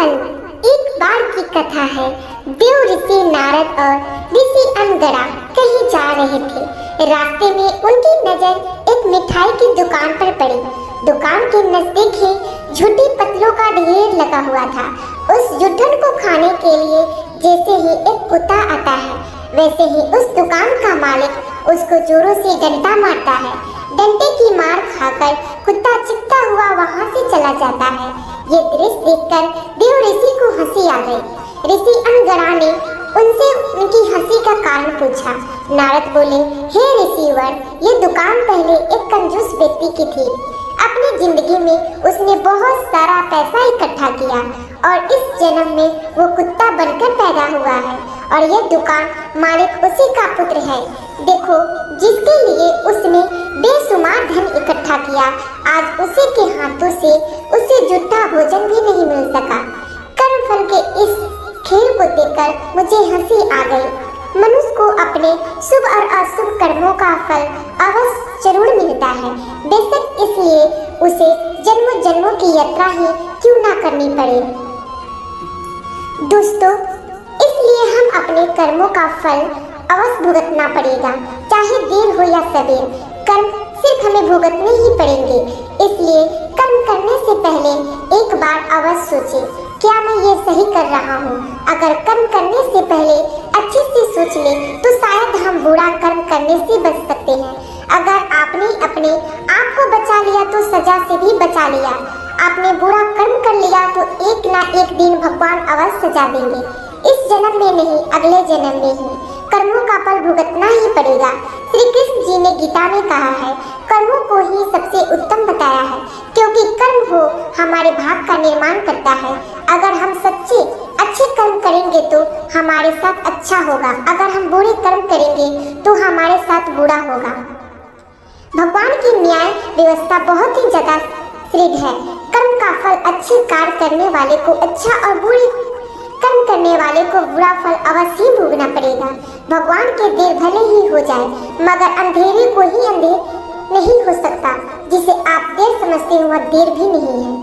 फल। एक बार की कथा है। देव ऋषि नारद और ऋषि अनगड़ा कहीं जा रहे थे। रास्ते में उनकी नजर एक मिठाई की दुकान पर पड़ी। दुकान के नजदीक ही झूठी पतलों का ढेर लगा हुआ था। उस जुठन को खाने के लिए जैसे ही एक कुत्ता आता है, वैसे ही उस दुकान का मालिक उसको जोरों से डंडा मारता है। डंडे की मार खाकर कुत्ता चिपता हुआ वहां से चला जाता है। ये दृश्य देखकर देव ऋषि को हंसी आ गई। ऋषि अनगड़ा ने उनसे उनकी हंसी का कारण पूछा। नारद बोले, हे ऋषिवर, ये दुकान पहले एक कंजूस व्यक्ति की थी। अपनी जिंदगी में उसने बहुत सारा पैसा इकट्ठा किया और इस जन्म में वो कुत्ता बनकर पैदा हुआ है और ये दुकान मालिक उसी का पुत्र है। देखो, जिसके लिए उसने बेशुमार धन इकट्ठा किया, आज उसी के हाथों से उसे जूठा भोजन भी नहीं मिल सका। कर्मफल के इस खेल को देखकर मुझे हंसी आ गई। मनुष्य को अपने शुभ और अशुभ कर्मों का फल अवश्य जरूर मिलता है, बेशक इसलिए उसे जन्मों जन्मों की यात्रा ही क्यों ना करनी पड़े। दोस्तों, इसलिए हम अपने कर्मों का फल अवश्य भुगतना पड़ेगा, चाहे देर हो या सवेर। कर्म सिर्फ हमें भुगतने ही पड़ेंगे। इसलिए कर्म करने से पहले एक बार अवश्य सोचें, क्या मैं ये सही कर रहा हूँ। अगर कर्म करने से पहले अच्छे से सोच ले तो शायद हम बुरा कर्म करने से बच सकते हैं। अगर आपने अपने आप को बचा लिया तो सजा से भी बचा लिया। आपने बुरा कर्म कर लिया तो एक ना एक दिन भगवान अवश्य सजा देंगे। इस जन्म में नहीं, अगले जन्म में ही कर्मों का फल भुगतना ही पड़ेगा। श्री कृष्ण जी ने गीता में कहा है, कर्मों को ही सबसे उत्तम बताया है, क्योंकि कर्म हो हमारे भाग का निर्माण करता है। अगर हम सच्चे अच्छे कर्म करेंगे तो हमारे साथ अच्छा होगा, अगर हम बुरे कर्म करेंगे तो हमारे साथ बुरा होगा। भगवान की न्याय व्यवस्था बहुत ही ज्यादा दृढ़ है। कर्म का फल अच्छे कार्य करने वाले को अच्छा और बुरे कर्म करने वाले को बुरा फल अवश्य ही भोगना पड़ेगा। भगवान के देर भले ही हो जाए, मगर अंधेरे को ही अंधेर नहीं हो सकता। जिसे आप देर समझते हो वह देर भी नहीं है।